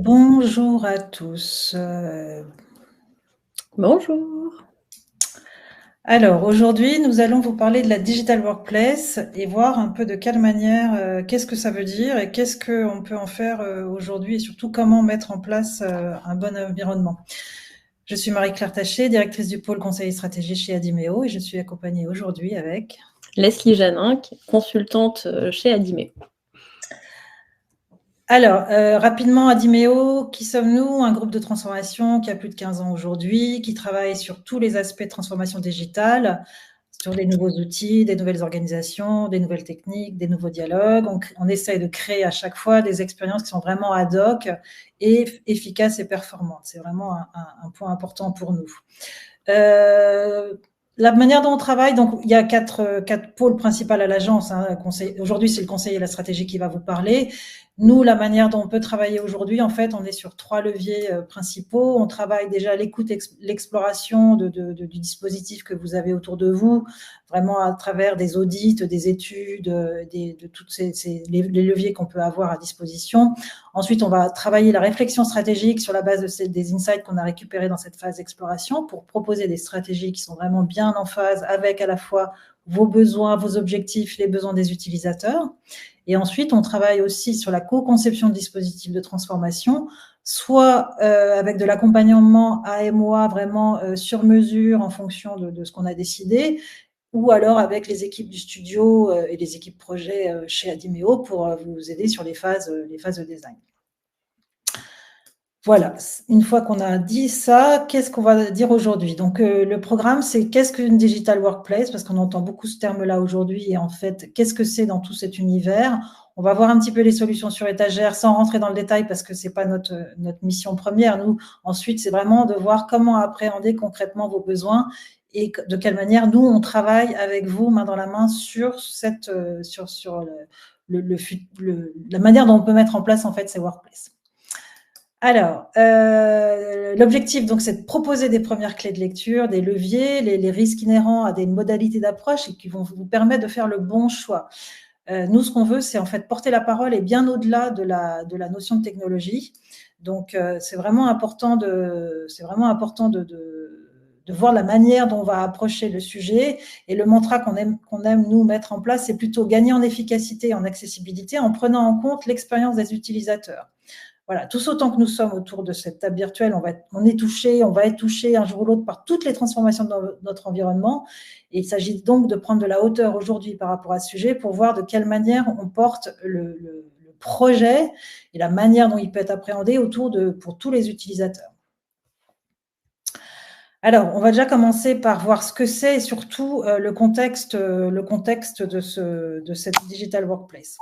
Bonjour à tous. Bonjour. Alors aujourd'hui, nous allons vous parler de la digital workplace et voir un peu de quelle manière, qu'est-ce que ça veut dire et qu'est-ce qu'on peut en faire aujourd'hui et surtout comment mettre en place un bon environnement. Je suis Marie-Claire Taché, directrice du pôle conseil et stratégie chez Adimeo et je suis accompagnée aujourd'hui avec Leslie Janin, consultante chez Adimeo. Alors, rapidement, Adimeo, qui sommes-nous? Un groupe de transformation qui a plus de 15 ans aujourd'hui, qui travaille sur tous les aspects de transformation digitale, sur des nouveaux outils, des nouvelles organisations, des nouvelles techniques, des nouveaux dialogues. On essaye de créer à chaque fois des expériences qui sont vraiment ad hoc et efficaces et performantes. C'est vraiment un point important pour nous. La manière dont on travaille, donc il y a quatre pôles principaux à l'agence. Hein, aujourd'hui, c'est le conseil et la stratégie qui va vous parler. Nous, la manière dont on peut travailler aujourd'hui, en fait, on est sur 3 leviers principaux. On travaille déjà l'écoute, l'exploration du dispositif que vous avez autour de vous, vraiment à travers des audits, des études, de toutes les leviers qu'on peut avoir à disposition. Ensuite, on va travailler la réflexion stratégique sur la base des insights qu'on a récupérés dans cette phase d'exploration pour proposer des stratégies qui sont vraiment bien en phase avec à la fois vos besoins, vos objectifs, les besoins des utilisateurs. Et ensuite, on travaille aussi sur la co-conception de dispositifs de transformation, soit avec de l'accompagnement AMOA vraiment sur mesure en fonction de ce qu'on a décidé, ou alors avec les équipes du studio et les équipes projet chez Adimeo pour vous aider sur les phases de design. Voilà, une fois qu'on a dit ça, qu'est-ce qu'on va dire aujourd'hui? Donc, le programme, c'est qu'est-ce qu'une digital workplace? Parce qu'on entend beaucoup ce terme-là aujourd'hui et en fait, qu'est-ce que c'est dans tout cet univers? On va voir un petit peu les solutions sur étagère sans rentrer dans le détail parce que c'est pas notre mission première. Nous, ensuite, c'est vraiment de voir comment appréhender concrètement vos besoins et de quelle manière nous, on travaille avec vous, main dans la main, sur cette, sur la manière dont on peut mettre en place, en fait, ces workplaces. Alors, l'objectif, donc, c'est de proposer des premières clés de lecture, des leviers, les risques inhérents à des modalités d'approche et qui vont vous permettre de faire le bon choix. Nous, ce qu'on veut, c'est en fait porter la parole et bien au-delà de la notion de technologie. Donc, c'est vraiment important de voir la manière dont on va approcher le sujet. Et le mantra qu'on aime, nous, mettre en place, c'est plutôt gagner en efficacité et en accessibilité en prenant en compte l'expérience des utilisateurs. Voilà, tous autant que nous sommes autour de cette table virtuelle, on va être touché un jour ou l'autre par toutes les transformations de notre environnement. Et il s'agit donc de prendre de la hauteur aujourd'hui par rapport à ce sujet pour voir de quelle manière on porte le projet et la manière dont il peut être appréhendé pour tous les utilisateurs. Alors, on va déjà commencer par voir ce que c'est et surtout le contexte de cette digital workplace.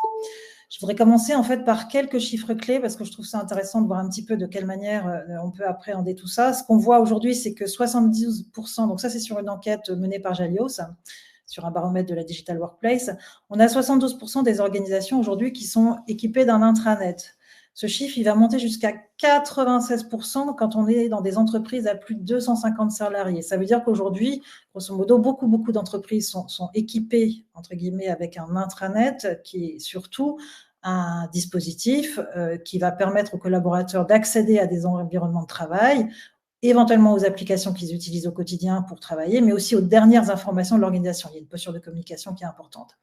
Je voudrais commencer en fait par quelques chiffres clés parce que je trouve ça intéressant de voir un petit peu de quelle manière on peut appréhender tout ça. Ce qu'on voit aujourd'hui, c'est que 72%, donc ça c'est sur une enquête menée par Jalios, sur un baromètre de la Digital Workplace, on a 72% des organisations aujourd'hui qui sont équipées d'un intranet. Ce chiffre, il va monter jusqu'à 96% quand on est dans des entreprises à plus de 250 salariés. Ça veut dire qu'aujourd'hui, grosso modo, beaucoup d'entreprises sont équipées, entre guillemets, avec un intranet qui est surtout un dispositif qui va permettre aux collaborateurs d'accéder à des environnements de travail, éventuellement aux applications qu'ils utilisent au quotidien pour travailler, mais aussi aux dernières informations de l'organisation. Il y a une posture de communication qui est importante.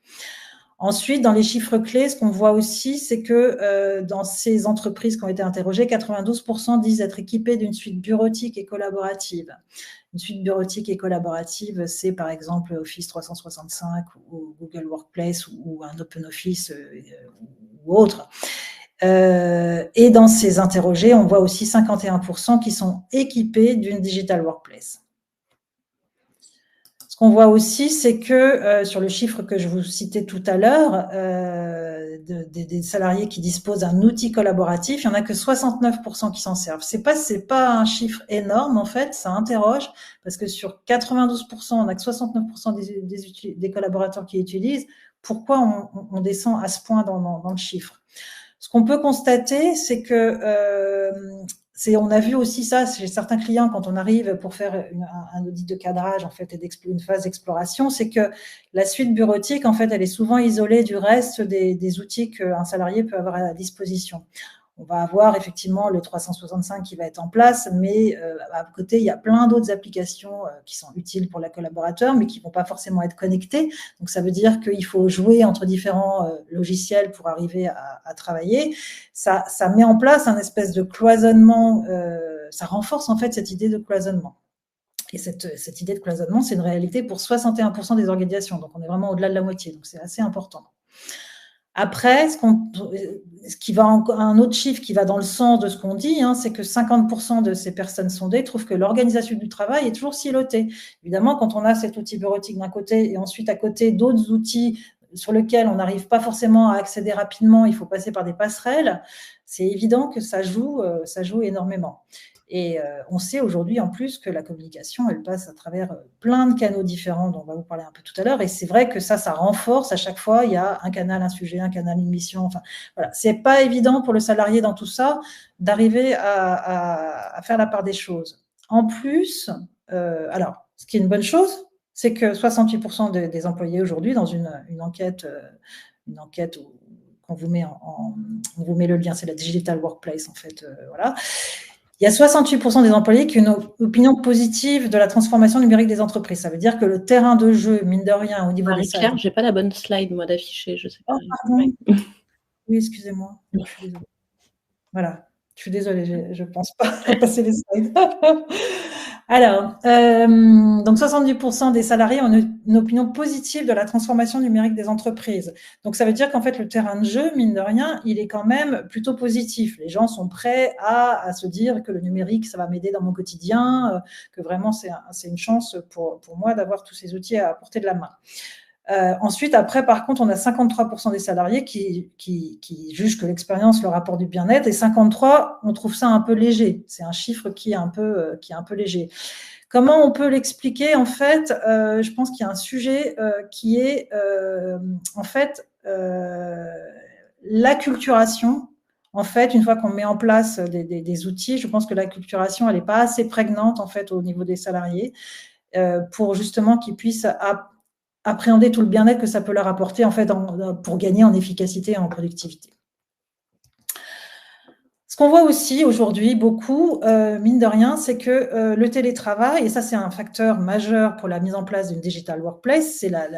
Ensuite, dans les chiffres clés, ce qu'on voit aussi, c'est que dans ces entreprises qui ont été interrogées, 92% disent être équipées d'une suite bureautique et collaborative. Une suite bureautique et collaborative, c'est par exemple Office 365 ou Google Workplace ou un Open Office ou autre. Et dans ces interrogés, on voit aussi 51% qui sont équipés d'une digital workplace. Ce qu'on voit aussi, c'est que sur le chiffre que je vous citais tout à l'heure, des salariés qui disposent d'un outil collaboratif, il n'y en a que 69% qui s'en servent. C'est pas un chiffre énorme, en fait, ça interroge, parce que sur 92%, on n'a que 69% des collaborateurs qui utilisent. Pourquoi on descend à ce point dans le chiffre? Ce qu'on peut constater, c'est que on a vu aussi ça chez certains clients quand on arrive pour faire un audit de cadrage en fait et une phase d'exploration, c'est que la suite bureautique en fait elle est souvent isolée du reste des outils qu'un salarié peut avoir à disposition. on va avoir effectivement le 365 qui va être en place, mais à côté, il y a plein d'autres applications qui sont utiles pour les collaborateurs, mais qui ne vont pas forcément être connectées. Donc, ça veut dire qu'il faut jouer entre différents logiciels pour arriver à travailler. Ça met en place un espèce de cloisonnement, ça renforce en fait cette idée de cloisonnement. Et cette idée de cloisonnement, c'est une réalité pour 61% des organisations. Donc, on est vraiment au-delà de la moitié. Donc, c'est assez important. Après, un autre chiffre qui va dans le sens de ce qu'on dit, c'est que 50% de ces personnes sondées trouvent que l'organisation du travail est toujours silotée. Évidemment, quand on a cet outil bureautique d'un côté et ensuite à côté d'autres outils sur lesquels on n'arrive pas forcément à accéder rapidement, il faut passer par des passerelles, c'est évident que ça joue énormément. Et on sait aujourd'hui en plus que la communication, elle passe à travers plein de canaux différents dont on va vous parler un peu tout à l'heure. Et c'est vrai que ça renforce à chaque fois. Il y a un canal, un sujet, un canal, une mission. Enfin, voilà. C'est pas évident pour le salarié dans tout ça d'arriver à faire la part des choses. En plus, alors, ce qui est une bonne chose, c'est que 68% des employés aujourd'hui, dans une enquête qu'on vous met on vous met le lien, c'est la Digital Workplace en fait, voilà. Il y a 68% des employés qui ont une opinion positive de la transformation numérique des entreprises. Ça veut dire que le terrain de jeu, mine de rien, au niveau des salaires… Marie-Claire, j'ai pas la bonne slide, moi, d'afficher, je sais pas. Oh, pardon. Oui, excusez-moi. Je suis désolée. Voilà. Je suis désolée, je ne pense pas passer les slides. Alors, donc 70% des salariés ont une opinion positive de la transformation numérique des entreprises. Donc, ça veut dire qu'en fait, le terrain de jeu, mine de rien, il est quand même plutôt positif. Les gens sont prêts à se dire que le numérique, ça va m'aider dans mon quotidien, que vraiment, c'est une chance pour moi d'avoir tous ces outils à portée de la main. Ensuite, après, par contre, on a 53% des salariés qui jugent que l'expérience leur apporte du bien-être et 53%, on trouve ça un peu léger. C'est un chiffre qui est un peu léger. Comment on peut l'expliquer? En fait, je pense qu'il y a un sujet qui est en fait l'acculturation. En fait, une fois qu'on met en place des outils, je pense que l'acculturation, elle n'est pas assez prégnante en fait au niveau des salariés pour justement qu'ils puissent appréhender tout le bien-être que ça peut leur apporter en fait pour gagner en efficacité et en productivité. Ce qu'on voit aussi aujourd'hui beaucoup, mine de rien, c'est que le télétravail, et ça c'est un facteur majeur pour la mise en place d'une digital workplace, c'est la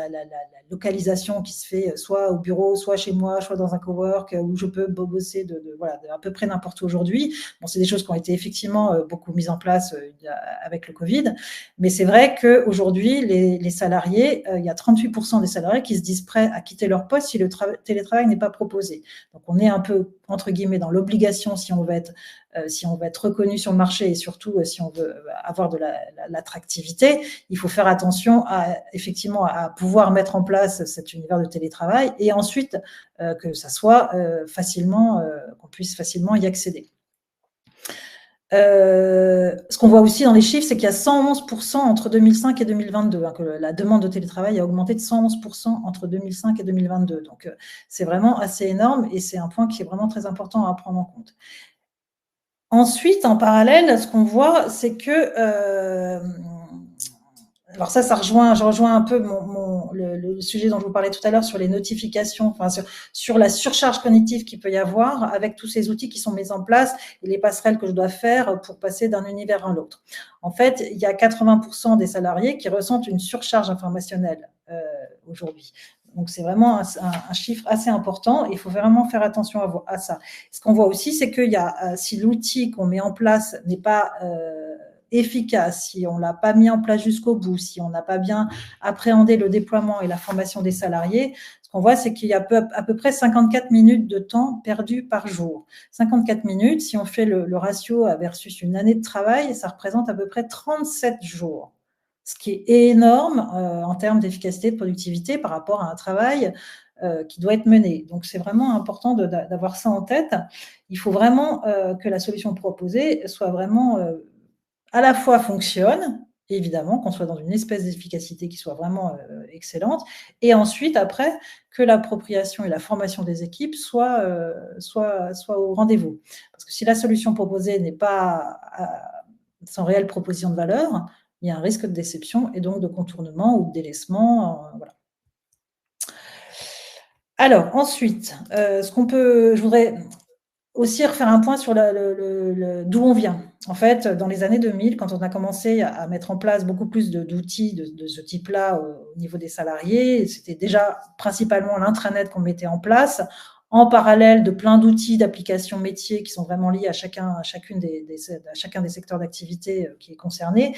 localisation qui se fait soit au bureau, soit chez moi, soit dans un cowork où je peux bosser de à peu près n'importe où aujourd'hui. Bon, c'est des choses qui ont été effectivement beaucoup mises en place avec le Covid, mais c'est vrai qu'aujourd'hui, les salariés, il y a 38% des salariés qui se disent prêts à quitter leur poste si le télétravail n'est pas proposé. Donc, on est un peu, entre guillemets, dans l'obligation si on veut être reconnu sur le marché et surtout si on veut avoir de l'attractivité, il faut faire attention effectivement à pouvoir mettre en place cet univers de télétravail et ensuite que ça soit qu'on puisse facilement y accéder. Ce qu'on voit aussi dans les chiffres, c'est qu'il y a 111% entre 2005 et 2022, que la demande de télétravail a augmenté de 111% entre 2005 et 2022. Donc, c'est vraiment assez énorme et c'est un point qui est vraiment très important à prendre en compte. Ensuite, en parallèle, ce qu'on voit, c'est que… alors ça je rejoins un peu le sujet dont je vous parlais tout à l'heure sur les notifications, enfin sur la surcharge cognitive qu'il peut y avoir avec tous ces outils qui sont mis en place et les passerelles que je dois faire pour passer d'un univers à l'autre. En fait, il y a 80% des salariés qui ressentent une surcharge informationnelle aujourd'hui. Donc, c'est vraiment un chiffre assez important et il faut vraiment faire attention à ça. Ce qu'on voit aussi, c'est qu'il y a, si l'outil qu'on met en place n'est pas efficace, si on ne l'a pas mis en place jusqu'au bout, si on n'a pas bien appréhendé le déploiement et la formation des salariés, ce qu'on voit, c'est qu'il y a à peu près 54 minutes de temps perdu par jour. 54 minutes, si on fait le ratio versus une année de travail, ça représente à peu près 37 jours. Ce qui est énorme en termes d'efficacité, de productivité par rapport à un travail qui doit être mené. Donc, c'est vraiment important d'avoir ça en tête. Il faut vraiment que la solution proposée soit vraiment à la fois fonctionne, évidemment, qu'on soit dans une espèce d'efficacité qui soit vraiment excellente, et ensuite, après, que l'appropriation et la formation des équipes soient au rendez-vous. Parce que si la solution proposée n'est pas sans réelle proposition de valeur, il y a un risque de déception et donc de contournement ou de délaissement. Voilà. Alors, ensuite, je voudrais aussi refaire un point sur d'où on vient. En fait, dans les années 2000, quand on a commencé à mettre en place beaucoup plus d'outils de ce type-là au niveau des salariés, c'était déjà principalement l'intranet qu'on mettait en place, en parallèle de plein d'outils, d'applications métiers qui sont vraiment liés à chacun des secteurs d'activité qui est concerné.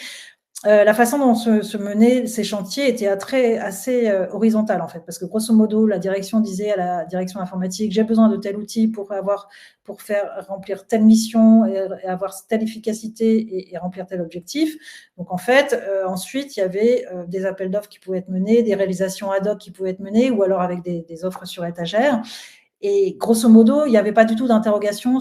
La façon dont se menaient ces chantiers était assez horizontale, en fait, parce que grosso modo, la direction disait à la direction informatique, j'ai besoin de tel outil pour faire remplir telle mission et avoir telle efficacité et remplir tel objectif. Donc, en fait, ensuite, il y avait des appels d'offres qui pouvaient être menés, des réalisations ad hoc qui pouvaient être menées, ou alors avec des offres sur étagère. Et grosso modo, il n'y avait pas du tout d'interrogation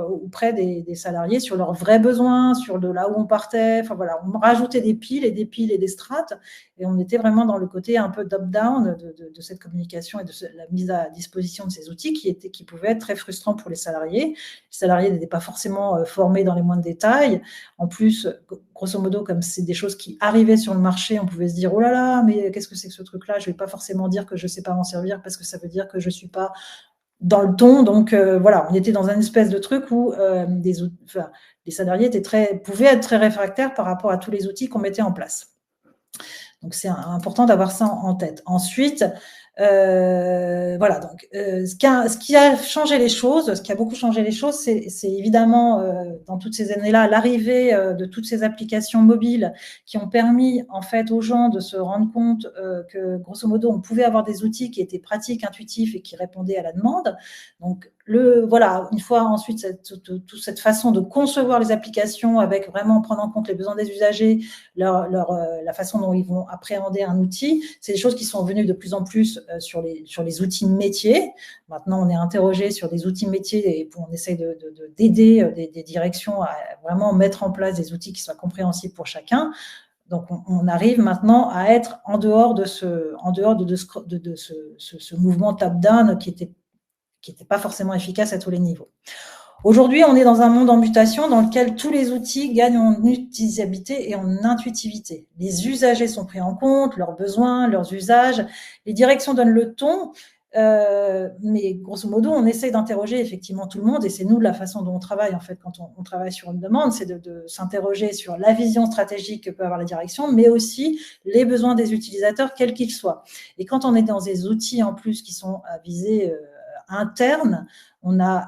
auprès des salariés sur leurs vrais besoins, sur de là où on partait. Enfin voilà, on rajoutait des piles et des strates, et on était vraiment dans le côté un peu top-down de cette communication et de la mise à disposition de ces outils qui pouvaient être très frustrants pour les salariés. Les salariés n'étaient pas forcément formés dans les moindres détails. En plus, grosso modo, comme c'est des choses qui arrivaient sur le marché, on pouvait se dire, oh là là, mais qu'est-ce que c'est que ce truc-là? Je ne vais pas forcément dire que je ne sais pas m'en servir parce que ça veut dire que je ne suis pas dans le ton. Donc voilà, on était dans un espèce de truc où les salariés pouvaient être très réfractaires par rapport à tous les outils qu'on mettait en place. Donc c'est important d'avoir ça en tête. Ensuite, voilà, donc ce qui a changé les choses, ce qui a beaucoup changé les choses, c'est évidemment dans toutes ces années-là l'arrivée de toutes ces applications mobiles qui ont permis en fait aux gens de se rendre compte que grosso modo on pouvait avoir des outils qui étaient pratiques, intuitifs et qui répondaient à la demande. Donc voilà, une fois ensuite toute cette façon de concevoir les applications avec vraiment prendre en compte les besoins des usagers, la façon dont ils vont appréhender un outil, c'est des choses qui sont venues de plus en plus sur les outils métiers. Maintenant, on est interrogé sur des outils métiers et on essaye d'aider des directions à vraiment mettre en place des outils qui soient compréhensibles pour chacun. Donc, on arrive maintenant à être en dehors de ce mouvement top-down qui n'était pas forcément efficace à tous les niveaux. Aujourd'hui, on est dans un monde en mutation dans lequel tous les outils gagnent en utilisabilité et en intuitivité. Les usagers sont pris en compte, leurs besoins, leurs usages. Les directions donnent le ton, mais grosso modo, on essaye d'interroger effectivement tout le monde, et c'est nous la façon dont on travaille en fait quand on travaille sur une demande, c'est de s'interroger sur la vision stratégique que peut avoir la direction, mais aussi les besoins des utilisateurs, quels qu'ils soient. Et quand on est dans des outils en plus qui sont à visée interne, on a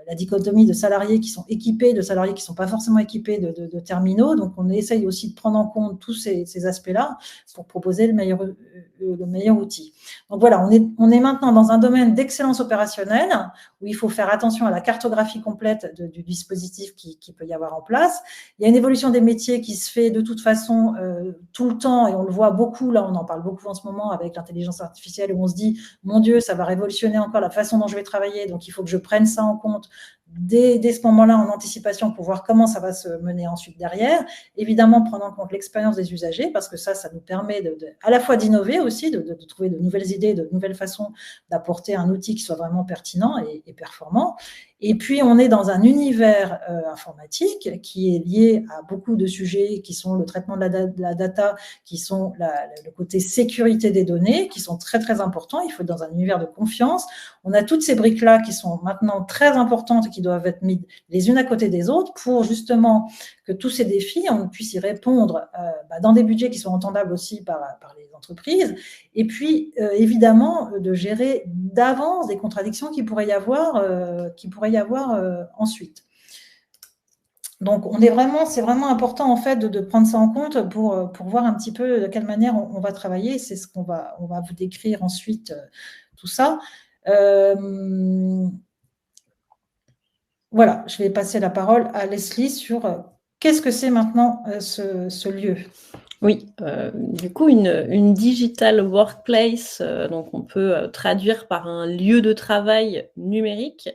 la dichotomie de salariés qui sont équipés, de salariés qui ne sont pas forcément équipés de terminaux. Donc, on essaye aussi de prendre en compte tous ces aspects-là pour proposer le meilleur outil. Donc, voilà, on est maintenant dans un domaine d'excellence opérationnelle où il faut faire attention à la cartographie complète du dispositif qui peut y avoir en place. Il y a une évolution des métiers qui se fait de toute façon tout le temps, et on le voit beaucoup, là, on en parle beaucoup en ce moment avec l'intelligence artificielle, où on se dit, mon Dieu, ça va révolutionner encore la façon dont je vais travailler, donc il faut que je prenne ça en compte dès ce moment-là en anticipation pour voir comment ça va se mener ensuite derrière. Évidemment, prendre en compte l'expérience des usagers, parce que ça nous permet à la fois d'innover aussi, de trouver de nouvelles idées, de nouvelles façons d'apporter un outil qui soit vraiment pertinent et performant. Et puis, on est dans un univers informatique qui est lié à beaucoup de sujets qui sont le traitement de la data, qui sont le côté sécurité des données, qui sont très, très importants. Il faut être dans un univers de confiance. On a toutes ces briques-là qui sont maintenant très importantes et qui doivent être mises les unes à côté des autres pour justement que tous ces défis, on puisse y répondre dans des budgets qui sont entendables aussi par les entreprises. Et puis, évidemment, de gérer d'avance des contradictions qu'il pourrait y avoir ensuite. Donc, c'est vraiment important en fait de prendre ça en compte pour voir un petit peu de quelle manière on va travailler. C'est ce qu'on va vous décrire ensuite, tout ça. Voilà, je vais passer la parole à Leslie sur qu'est-ce que c'est maintenant ce lieu. Oui, du coup, une digital workplace, donc on peut traduire par un lieu de travail numérique.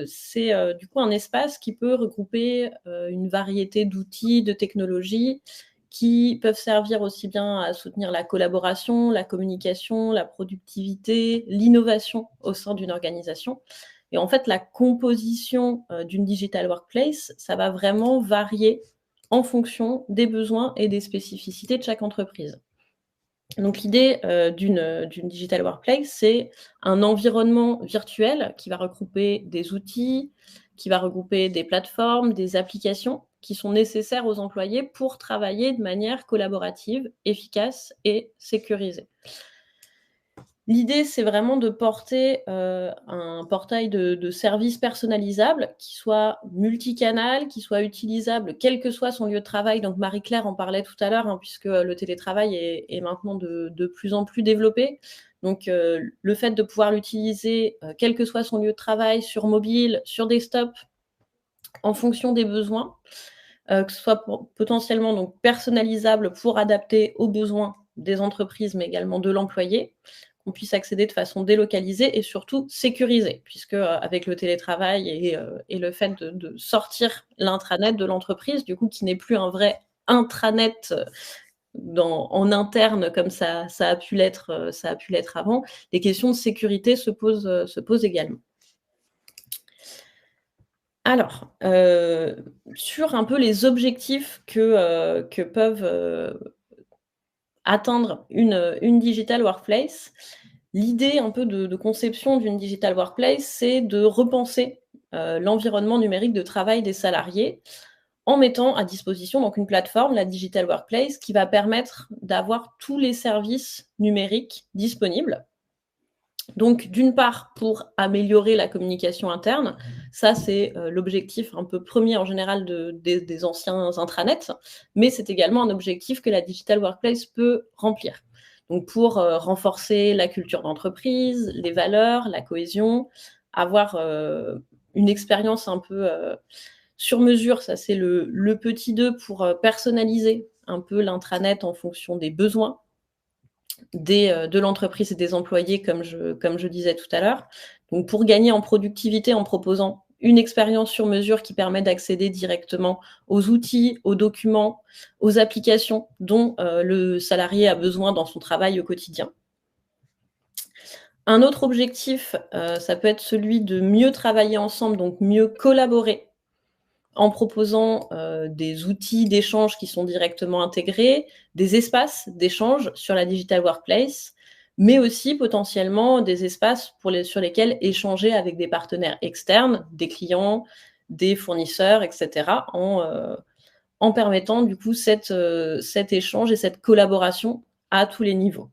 C'est du coup un espace qui peut regrouper une variété d'outils, de technologies qui peuvent servir aussi bien à soutenir la collaboration, la communication, la productivité, l'innovation au sein d'une organisation. Et en fait, la composition d'une digital workplace, ça va vraiment varier en fonction des besoins et des spécificités de chaque entreprise. Donc l'idée d'une digital workplace, c'est un environnement virtuel qui va regrouper des outils, qui va regrouper des plateformes, des applications qui sont nécessaires aux employés pour travailler de manière collaborative, efficace et sécurisée. L'idée, c'est vraiment de porter un portail de services personnalisables qui soit multicanal, qui soit utilisable quel que soit son lieu de travail. Donc Marie-Claire en parlait tout à l'heure, hein, puisque le télétravail est maintenant de plus en plus développé. Donc le fait de pouvoir l'utiliser quel que soit son lieu de travail, sur mobile, sur desktop, en fonction des besoins, que ce soit potentiellement donc personnalisable pour adapter aux besoins des entreprises, mais également de l'employé, qu'on puisse accéder de façon délocalisée et surtout sécurisée, puisque avec le télétravail et le fait de sortir l'intranet de l'entreprise, du coup, qui n'est plus un vrai intranet en interne comme ça a pu l'être avant, les questions de sécurité se posent également. Alors, sur un peu les objectifs que peuvent atteindre une digital workplace, l'idée un peu de conception d'une digital workplace, c'est de repenser l'environnement numérique de travail des salariés en mettant à disposition donc une plateforme, la digital workplace, qui va permettre d'avoir tous les services numériques disponibles. Donc, d'une part, pour améliorer la communication interne, ça c'est l'objectif un peu premier en général des anciens intranets, mais c'est également un objectif que la digital workplace peut remplir. Donc, pour renforcer la culture d'entreprise, les valeurs, la cohésion, avoir une expérience un peu sur mesure, ça c'est le petit 2 pour personnaliser un peu l'intranet en fonction des besoins de l'entreprise et des employés, comme je disais tout à l'heure. Donc, pour gagner en productivité en proposant une expérience sur mesure qui permet d'accéder directement aux outils, aux documents, aux applications dont le salarié a besoin dans son travail au quotidien. Un autre objectif, ça peut être celui de mieux travailler ensemble, donc mieux collaborer en proposant des outils d'échange qui sont directement intégrés, des espaces d'échange sur la digital workplace, mais aussi potentiellement des espaces sur lesquels échanger avec des partenaires externes, des clients, des fournisseurs, etc., en permettant du coup cet échange et cette collaboration à tous les niveaux.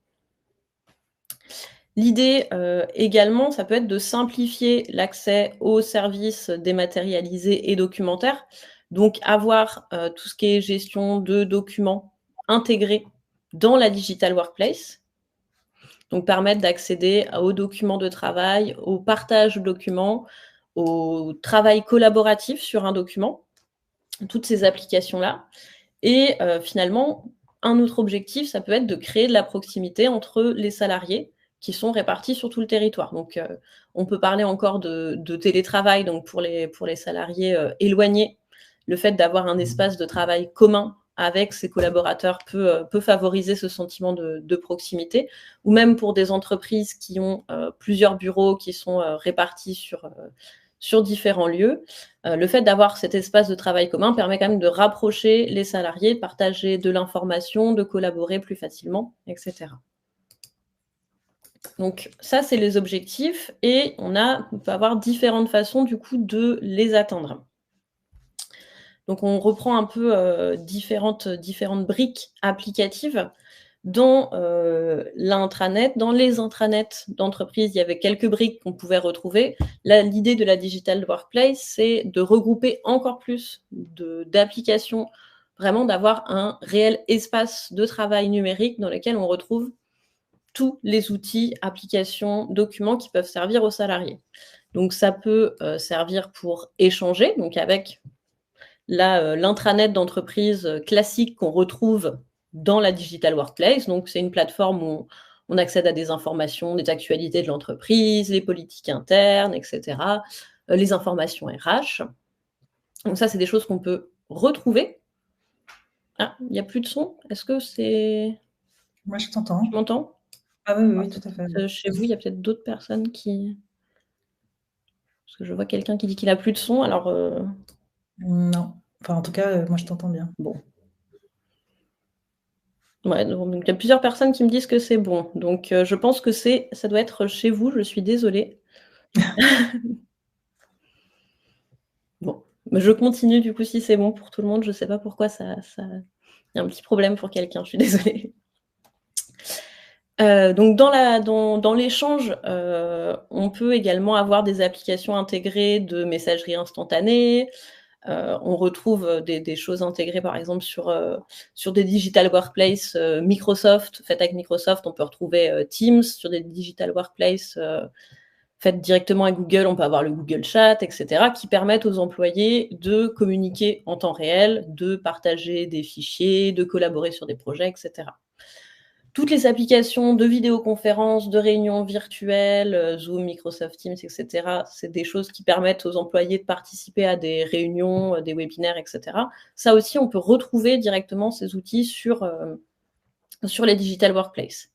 L'idée également, ça peut être de simplifier l'accès aux services dématérialisés et documentaires. Donc, avoir tout ce qui est gestion de documents intégrés dans la digital workplace. Donc, permettre d'accéder aux documents de travail, au partage de documents, au travail collaboratif sur un document, toutes ces applications-là. Et finalement, un autre objectif, ça peut être de créer de la proximité entre les salariés qui sont répartis sur tout le territoire. Donc, on peut parler encore de télétravail, donc pour les salariés éloignés, le fait d'avoir un espace de travail commun avec ses collaborateurs peut favoriser ce sentiment de proximité, ou même pour des entreprises qui ont plusieurs bureaux qui sont répartis sur différents lieux. Le fait d'avoir cet espace de travail commun permet quand même de rapprocher les salariés, de partager de l'information, de collaborer plus facilement, etc. Donc ça, c'est les objectifs et on peut avoir différentes façons du coup de les atteindre. Donc on reprend un peu différentes briques applicatives. Dans l'intranet, dans les intranets d'entreprise, il y avait quelques briques qu'on pouvait retrouver. Là, l'idée de la digital workplace, c'est de regrouper encore plus d'applications, vraiment d'avoir un réel espace de travail numérique dans lequel on retrouve tous les outils, applications, documents qui peuvent servir aux salariés. Donc ça peut servir pour échanger, donc avec l'intranet d'entreprise classique qu'on retrouve dans la digital workplace. Donc, c'est une plateforme où on accède à des informations, des actualités de l'entreprise, les politiques internes, etc., les informations RH. Donc ça, c'est des choses qu'on peut retrouver. Ah, il n'y a plus de son. Est-ce que c'est... Moi, je t'entends. Tu m'entends? Ah oui, oui, tout à fait. Chez vous, il y a peut-être d'autres personnes qui... Parce que je vois quelqu'un qui dit qu'il n'a plus de son, alors... Non. Enfin, en tout cas, moi, je t'entends bien. Bon. Ouais, donc il y a plusieurs personnes qui me disent que c'est bon. Donc je pense que ça doit être chez vous, je suis désolée. Bon, mais je continue du coup si c'est bon pour tout le monde. Je sais pas pourquoi il y a un petit problème pour quelqu'un, je suis désolée. Donc dans l'échange, on peut également avoir des applications intégrées de messagerie instantanée. On retrouve, des choses intégrées, par exemple, sur des digital workplace, Microsoft, faites avec Microsoft. On peut retrouver, Teams sur des digital workplace, faites directement avec Google. On peut avoir le Google Chat, et cetera, qui permettent aux employés de communiquer en temps réel, de partager des fichiers, de collaborer sur des projets, et cetera. Toutes les applications de vidéoconférence, de réunions virtuelles, Zoom, Microsoft Teams, et cetera, c'est des choses qui permettent aux employés de participer à des réunions, des webinaires, et cetera. Ça aussi, on peut retrouver directement ces outils sur les digital workplace.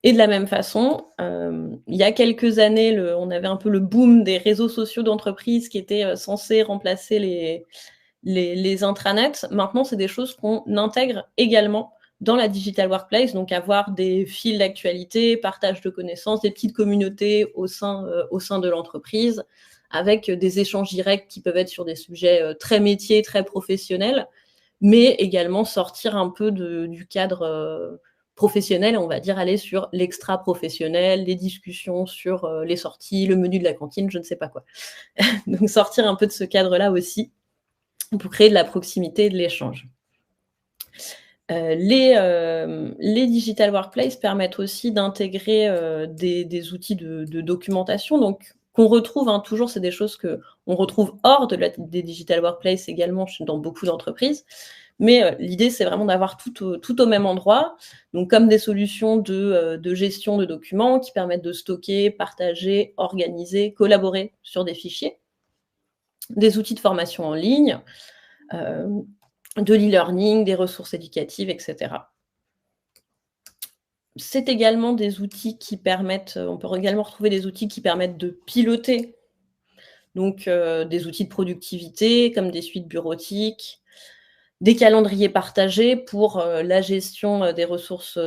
Et de la même façon, il y a quelques années, on avait un peu le boom des réseaux sociaux d'entreprise qui étaient censés remplacer les intranets. Maintenant, c'est des choses qu'on intègre également dans la digital workplace, donc avoir des fils d'actualité, partage de connaissances, des petites communautés au sein de l'entreprise, avec des échanges directs qui peuvent être sur des sujets très métiers, très professionnels, mais également sortir un peu du cadre professionnel, on va dire aller sur l'extra-professionnel, les discussions sur les sorties, le menu de la cantine, je ne sais pas quoi. Donc sortir un peu de ce cadre-là aussi, pour créer de la proximité et de l'échange. Les digital workplace permettent aussi d'intégrer des outils de documentation, donc qu'on retrouve toujours, c'est des choses qu'on retrouve hors des digital workplace également dans beaucoup d'entreprises, mais l'idée c'est vraiment d'avoir tout au même endroit, donc comme des solutions de gestion de documents qui permettent de stocker, partager, organiser, collaborer sur des fichiers, des outils de formation en ligne, de l'e-learning, des ressources éducatives, et cetera. C'est également des outils qui permettent, on peut également retrouver des outils qui permettent de piloter, donc des outils de productivité comme des suites bureautiques, des calendriers partagés pour la gestion des ressources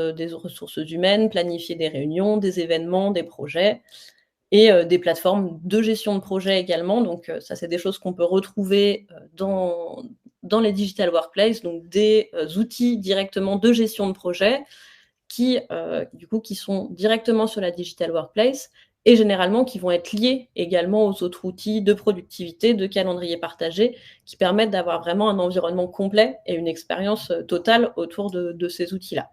humaines, planifier des réunions, des événements, des projets, et des plateformes de gestion de projet également. Donc ça, c'est des choses qu'on peut retrouver dans les digital workplace, donc des outils directement de gestion de projet qui sont directement sur la digital workplace et généralement qui vont être liés également aux autres outils de productivité, de calendrier partagé, qui permettent d'avoir vraiment un environnement complet et une expérience totale autour de ces outils-là.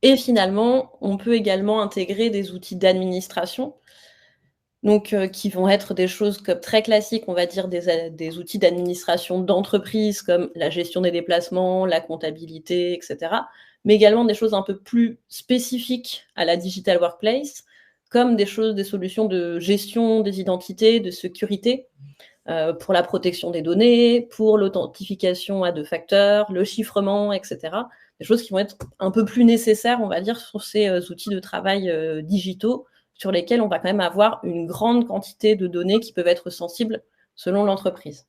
Et finalement, on peut également intégrer des outils d'administration, donc qui vont être des choses comme très classiques, on va dire des outils d'administration d'entreprise comme la gestion des déplacements, la comptabilité, etc. Mais également des choses un peu plus spécifiques à la digital workplace, comme des solutions de gestion des identités, de sécurité, pour la protection des données, pour l'authentification à 2 facteurs, le chiffrement, etc. Des choses qui vont être un peu plus nécessaires, on va dire, sur ces outils de travail digitaux, sur lesquels on va quand même avoir une grande quantité de données qui peuvent être sensibles selon l'entreprise.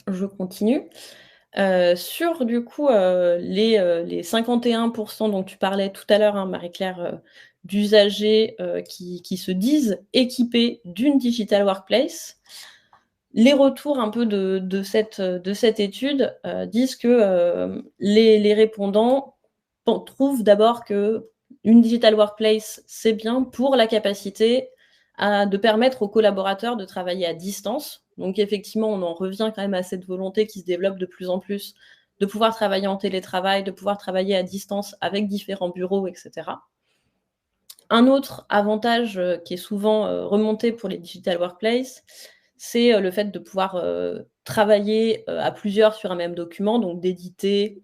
Je continue. Sur du coup les 51% dont tu parlais tout à l'heure, hein, Marie-Claire, d'usagers qui se disent équipés d'une digital workplace, les retours un peu de cette étude disent que les répondants trouvent d'abord qu'une digital workplace, c'est bien pour la capacité de permettre aux collaborateurs de travailler à distance. Donc effectivement, on en revient quand même à cette volonté qui se développe de plus en plus de pouvoir travailler en télétravail, de pouvoir travailler à distance avec différents bureaux, etc. Un autre avantage qui est souvent remonté pour les digital workplace, c'est le fait de pouvoir travailler à plusieurs sur un même document, donc d'éditer,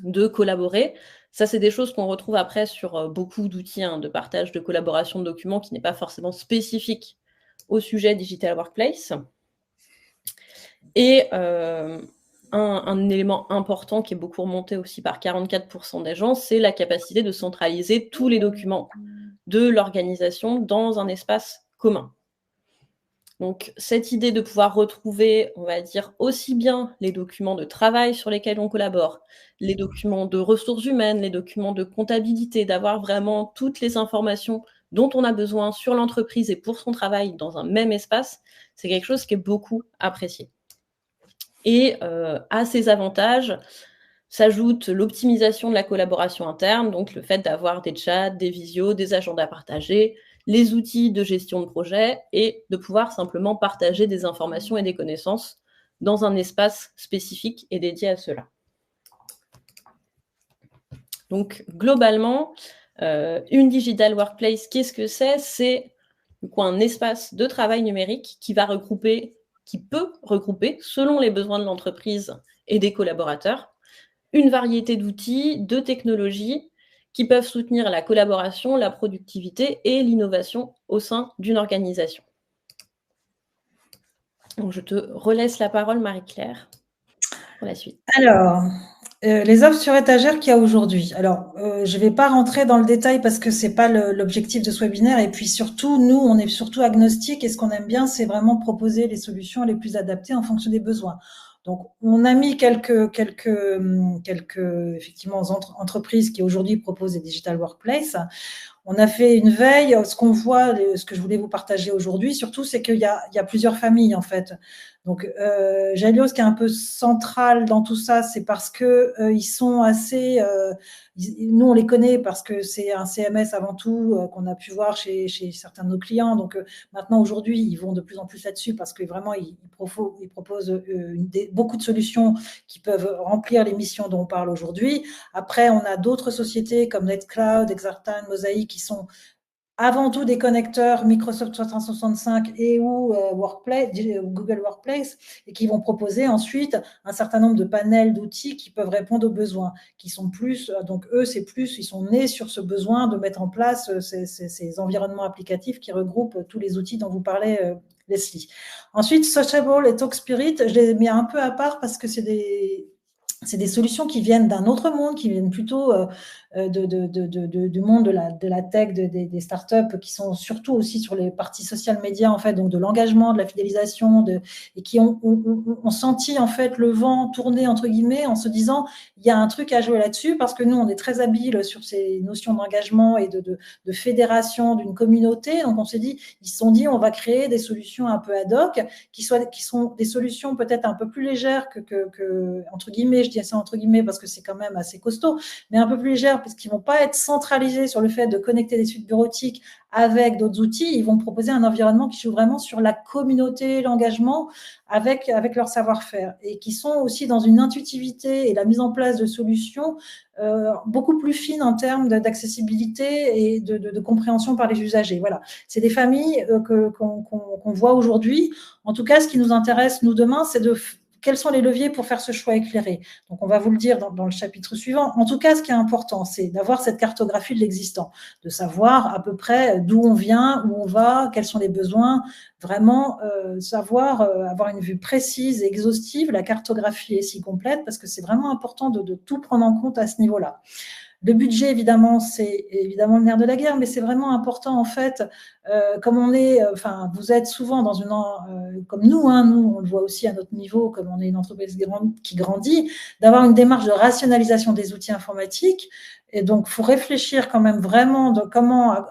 de collaborer. Ça, c'est des choses qu'on retrouve après sur beaucoup d'outils de partage, de collaboration de documents qui n'est pas forcément spécifique au sujet digital workplace. Et un élément important qui est beaucoup remonté aussi par 44% des gens, c'est la capacité de centraliser tous les documents de l'organisation dans un espace commun. Donc, cette idée de pouvoir retrouver, on va dire, aussi bien les documents de travail sur lesquels on collabore, les documents de ressources humaines, les documents de comptabilité, d'avoir vraiment toutes les informations dont on a besoin sur l'entreprise et pour son travail dans un même espace, c'est quelque chose qui est beaucoup apprécié. Et à ces avantages s'ajoute l'optimisation de la collaboration interne, donc le fait d'avoir des chats, des visios, des agendas partagés, les outils de gestion de projet et de pouvoir simplement partager des informations et des connaissances dans un espace spécifique et dédié à cela. Donc globalement, une digital workplace, qu'est-ce que c'est? C'est un espace de travail numérique qui peut regrouper, selon les besoins de l'entreprise et des collaborateurs, une variété d'outils, de technologies qui peuvent soutenir la collaboration, la productivité et l'innovation au sein d'une organisation. Donc, je te relaisse la parole, Marie-Claire, pour la suite. Alors, les offres sur étagère qu'il y a aujourd'hui. Alors, je ne vais pas rentrer dans le détail parce que c'est pas l'objectif de ce webinaire. Et puis surtout, nous, on est surtout agnostique et ce qu'on aime bien, c'est vraiment proposer les solutions les plus adaptées en fonction des besoins. Donc, on a mis quelques effectivement entreprises qui aujourd'hui proposent des digital workplace. On a fait une veille. Ce qu'on voit, ce que je voulais vous partager aujourd'hui, surtout, c'est qu'il y a plusieurs familles en fait. Donc, Jalios, qui est un peu central dans tout ça, c'est parce que ils sont assez. Nous, on les connaît parce que c'est un CMS avant tout qu'on a pu voir chez certains de nos clients. Donc, maintenant, aujourd'hui, ils vont de plus en plus là-dessus parce que vraiment, ils proposent beaucoup de solutions qui peuvent remplir les missions dont on parle aujourd'hui. Après, on a d'autres sociétés comme NetCloud, Exartine, Mosaic qui sont avant tout des connecteurs Microsoft 365 et ou Google Workplace et qui vont proposer ensuite un certain nombre de panels d'outils qui peuvent répondre aux besoins, qui sont plus, donc eux, c'est plus, ils sont nés sur ce besoin de mettre en place ces environnements applicatifs qui regroupent tous les outils dont vous parlez, Leslie. Ensuite, Sociable et TalkSpirit, je les mets un peu à part parce que c'est des solutions qui viennent d'un autre monde, qui viennent plutôt du monde de la tech, des startups, qui sont surtout aussi sur les parties social médias, en fait, donc de l'engagement, de la fidélisation, et qui ont senti, en fait, le vent tourner, entre guillemets, en se disant, il y a un truc à jouer là-dessus, parce que nous, on est très habiles sur ces notions d'engagement et de fédération d'une communauté. Donc, on s'est dit, ils se sont dit, on va créer des solutions un peu ad hoc, qui sont des solutions peut-être un peu plus légères que entre guillemets, je dis ça entre guillemets parce que c'est quand même assez costaud, mais un peu plus légères parce qu'ils vont pas être centralisés sur le fait de connecter des suites bureautiques avec d'autres outils. Ils vont proposer un environnement qui joue vraiment sur la communauté, l'engagement avec leur savoir-faire et qui sont aussi dans une intuitivité et la mise en place de solutions beaucoup plus fines en termes d'accessibilité et de compréhension par les usagers. Voilà, c'est des familles qu'on voit aujourd'hui. En tout cas, ce qui nous intéresse, nous, demain, c'est quels sont les leviers pour faire ce choix éclairé. Donc, on va vous le dire dans le chapitre suivant. En tout cas, ce qui est important, c'est d'avoir cette cartographie de l'existant, de savoir à peu près d'où on vient, où on va, quels sont les besoins, vraiment savoir avoir une vue précise et exhaustive. La cartographie est si complète parce que c'est vraiment important de tout prendre en compte à ce niveau-là. Le budget, évidemment, c'est évidemment le nerf de la guerre, mais c'est vraiment important, en fait, comme on est, vous êtes souvent dans comme nous, nous, on le voit aussi à notre niveau, comme on est une entreprise qui grandit, d'avoir une démarche de rationalisation des outils informatiques. Et donc, il faut réfléchir quand même vraiment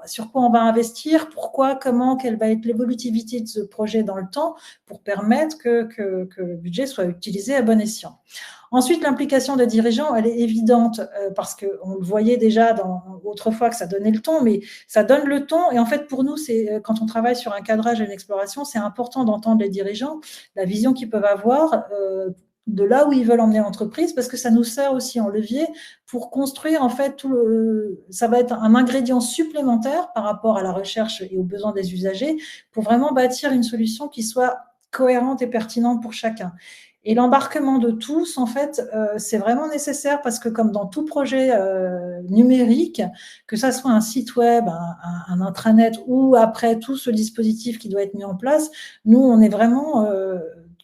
sur quoi on va investir, pourquoi, comment, quelle va être l'évolutivité de ce projet dans le temps pour permettre que le budget soit utilisé à bon escient. Ensuite, l'implication des dirigeants, elle est évidente parce qu'on le voyait déjà autrefois que ça donnait le ton, mais ça donne le ton. Et en fait, pour nous, quand on travaille sur un cadrage et une exploration, c'est important d'entendre les dirigeants, la vision qu'ils peuvent avoir de là où ils veulent emmener l'entreprise, parce que ça nous sert aussi en levier pour construire, en fait, ça va être un ingrédient supplémentaire par rapport à la recherche et aux besoins des usagers pour vraiment bâtir une solution qui soit cohérente et pertinente pour chacun. Et l'embarquement de tous, en fait, c'est vraiment nécessaire parce que comme dans tout projet numérique, que ça soit un site web, un intranet ou après tout ce dispositif qui doit être mis en place, nous, on est vraiment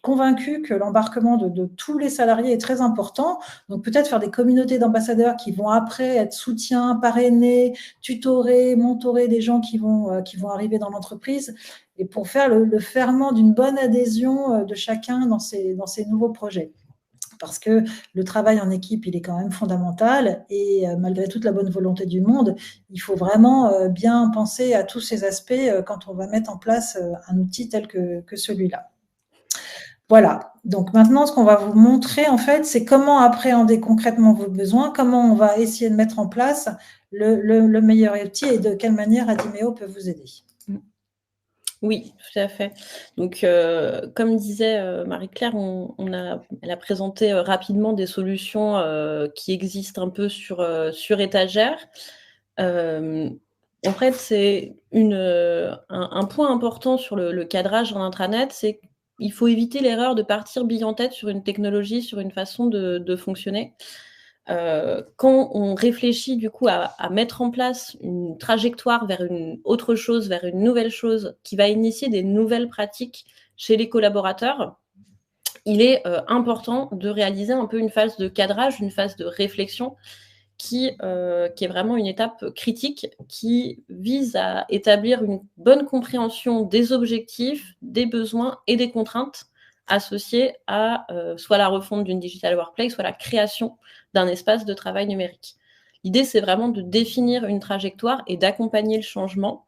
convaincue que l'embarquement de tous les salariés est très important. Donc, peut-être faire des communautés d'ambassadeurs qui vont après être soutien, parrainés, tutorés, mentorés des gens qui vont arriver dans l'entreprise, et pour faire le ferment d'une bonne adhésion de chacun dans ces nouveaux projets. Parce que le travail en équipe, il est quand même fondamental, et malgré toute la bonne volonté du monde, il faut vraiment bien penser à tous ces aspects quand on va mettre en place un outil tel que celui-là. Voilà, donc maintenant, ce qu'on va vous montrer, en fait, c'est comment appréhender concrètement vos besoins, comment on va essayer de mettre en place le meilleur outil, et de quelle manière Adimeo peut vous aider. Oui, tout à fait. Donc, comme disait Marie-Claire, elle a présenté rapidement des solutions qui existent un peu sur étagère. En fait, c'est un point important sur le cadrage en intranet, c'est qu'il faut éviter l'erreur de partir bille en tête sur une technologie, sur une façon de fonctionner. Quand on réfléchit du coup à mettre en place une trajectoire vers une autre chose, vers une nouvelle chose qui va initier des nouvelles pratiques chez les collaborateurs, il est important de réaliser un peu une phase de cadrage, une phase de réflexion qui est vraiment une étape critique, qui vise à établir une bonne compréhension des objectifs, des besoins et des contraintes associés à soit la refonte d'une digital workplace, soit la création d'un espace de travail numérique. L'idée, c'est vraiment de définir une trajectoire et d'accompagner le changement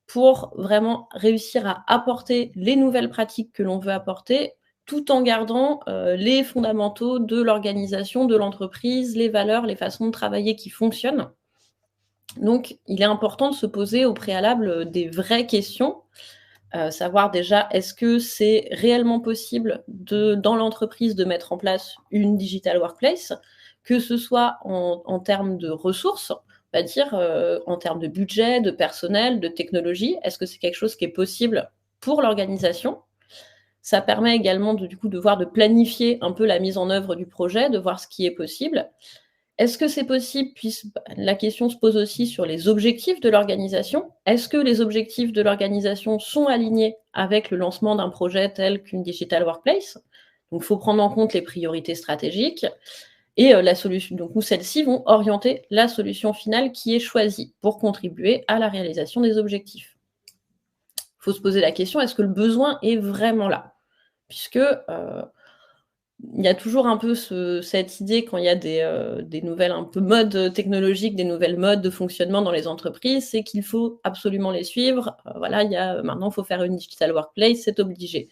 pour vraiment réussir à apporter les nouvelles pratiques que l'on veut apporter, tout en gardant les fondamentaux de l'organisation, de l'entreprise, les valeurs, les façons de travailler qui fonctionnent. Donc, il est important de se poser au préalable des vraies questions, savoir déjà, est-ce que c'est réellement possible dans l'entreprise de mettre en place une digital workplace, que ce soit en termes de ressources, on va dire en termes de budget, de personnel, de technologie, est-ce que c'est quelque chose qui est possible pour l'organisation? Ça permet également de planifier un peu la mise en œuvre du projet, de voir ce qui est possible. Est-ce que c'est possible? La question se pose aussi sur les objectifs de l'organisation. Est-ce que les objectifs de l'organisation sont alignés avec le lancement d'un projet tel qu'une digital workplace? Donc, il faut prendre en compte les priorités stratégiques, et la solution, donc, où celles-ci vont orienter la solution finale qui est choisie pour contribuer à la réalisation des objectifs. Il faut se poser la question, est-ce que le besoin est vraiment là? Puisque il y a toujours un peu cette idée, quand il y a des nouvelles un peu modes technologiques, des nouvelles modes de fonctionnement dans les entreprises, c'est qu'il faut absolument les suivre. Voilà, maintenant, il faut faire une digital workplace, c'est obligé.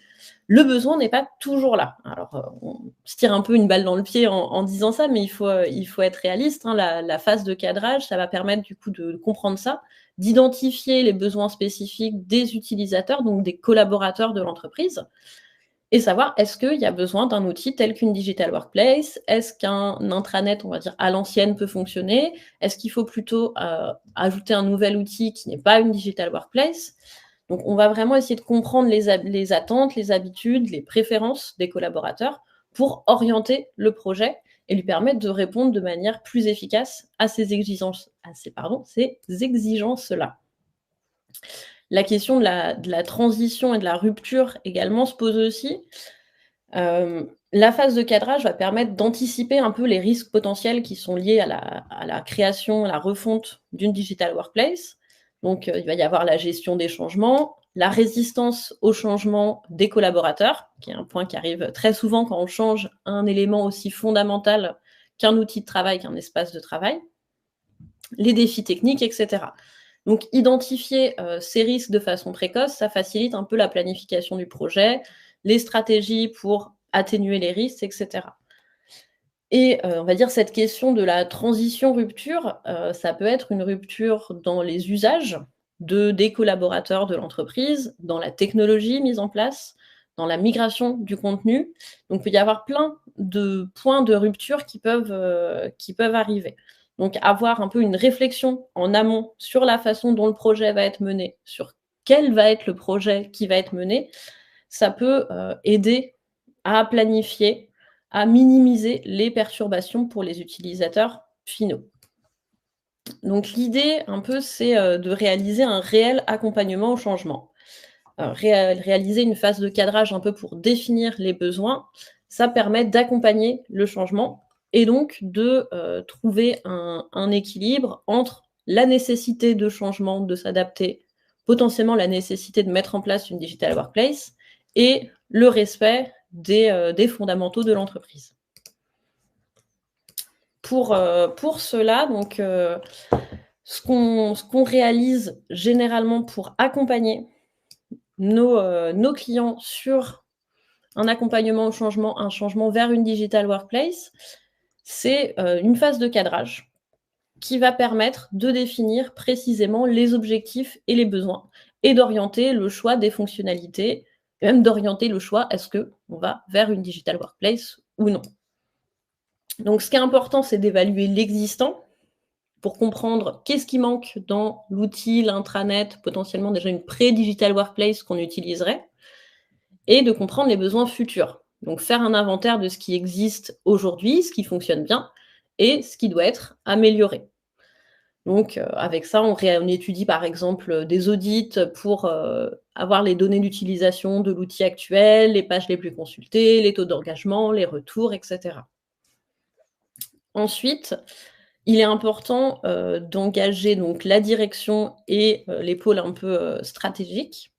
Le besoin n'est pas toujours là. Alors, on se tire un peu une balle dans le pied en disant ça, mais il faut être réaliste. Hein. La phase de cadrage, ça va permettre du coup de comprendre ça, d'identifier les besoins spécifiques des utilisateurs, donc des collaborateurs de l'entreprise, et savoir, est-ce qu'il y a besoin d'un outil tel qu'une digital workplace? Est-ce qu'un intranet, on va dire, à l'ancienne peut fonctionner? Est-ce qu'il faut plutôt ajouter un nouvel outil qui n'est pas une digital workplace? Donc, on va vraiment essayer de comprendre les attentes, les habitudes, les préférences des collaborateurs pour orienter le projet et lui permettre de répondre de manière plus efficace à ces exigences-là. La question de la transition et de la rupture également se pose aussi. La phase de cadrage va permettre d'anticiper un peu les risques potentiels qui sont liés à la création, à la refonte d'une digital workplace. Donc, il va y avoir la gestion des changements, la résistance au changement des collaborateurs, qui est un point qui arrive très souvent quand on change un élément aussi fondamental qu'un outil de travail, qu'un espace de travail, les défis techniques, etc. Donc, identifier ces risques de façon précoce, ça facilite un peu la planification du projet, les stratégies pour atténuer les risques, etc. Et on va dire cette question de la transition-rupture, ça peut être une rupture dans les usages des collaborateurs de l'entreprise, dans la technologie mise en place, dans la migration du contenu. Donc, il peut y avoir plein de points de rupture qui peuvent arriver. Donc, avoir un peu une réflexion en amont sur la façon dont le projet va être mené, sur quel va être le projet qui va être mené, ça peut aider à planifier, à minimiser les perturbations pour les utilisateurs finaux. Donc, l'idée, un peu, c'est de réaliser un réel accompagnement au changement. réaliser une phase de cadrage un peu pour définir les besoins, ça permet d'accompagner le changement et donc de trouver un équilibre entre la nécessité de changement, de s'adapter, potentiellement la nécessité de mettre en place une digital workplace et le respect des fondamentaux de l'entreprise. Pour cela, donc, ce qu'on réalise généralement pour accompagner nos clients sur un accompagnement au changement, un changement vers une digital workplace, c'est une phase de cadrage qui va permettre de définir précisément les objectifs et les besoins et d'orienter le choix des fonctionnalités, et même d'orienter le choix, est-ce qu'on va vers une digital workplace ou non. Donc, ce qui est important, c'est d'évaluer l'existant pour comprendre qu'est-ce qui manque dans l'outil, l'intranet, potentiellement déjà une pré-digital workplace qu'on utiliserait, et de comprendre les besoins futurs. Donc, faire un inventaire de ce qui existe aujourd'hui, ce qui fonctionne bien, et ce qui doit être amélioré. Donc, avec ça, on étudie par exemple des audits pour avoir les données d'utilisation de l'outil actuel, les pages les plus consultées, les taux d'engagement, les retours, etc. Ensuite, il est important d'engager donc la direction et les pôles un peu stratégiques.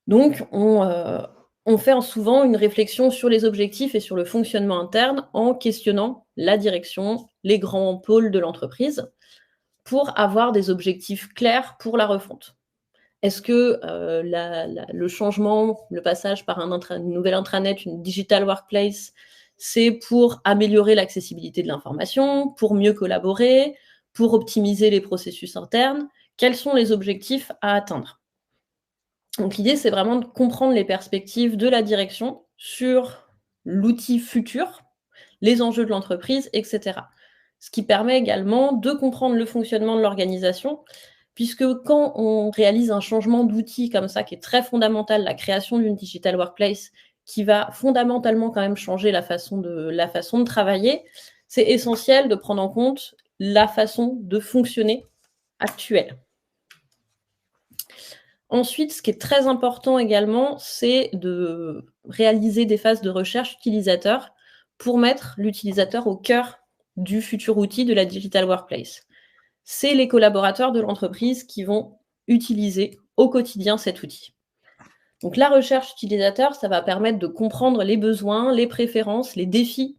Donc, on fait souvent une réflexion sur les objectifs et sur le fonctionnement interne en questionnant la direction, les grands pôles de l'entreprise, pour avoir des objectifs clairs pour la refonte. Est-ce que le changement, le passage par une nouvelle intranet, une digital workplace, c'est pour améliorer l'accessibilité de l'information, pour mieux collaborer, pour optimiser les processus internes? Quels sont les objectifs à atteindre? Donc l'idée, c'est vraiment de comprendre les perspectives de la direction sur l'outil futur, les enjeux de l'entreprise, etc. Ce qui permet également de comprendre le fonctionnement de l'organisation, puisque quand on réalise un changement d'outil comme ça, qui est très fondamental, la création d'une digital workplace, qui va fondamentalement quand même changer la façon de travailler, c'est essentiel de prendre en compte la façon de fonctionner actuelle. Ensuite, ce qui est très important également, c'est de réaliser des phases de recherche utilisateur pour mettre l'utilisateur au cœur du futur outil de la digital workplace. C'est les collaborateurs de l'entreprise qui vont utiliser au quotidien cet outil. Donc la recherche utilisateur, ça va permettre de comprendre les besoins, les préférences, les défis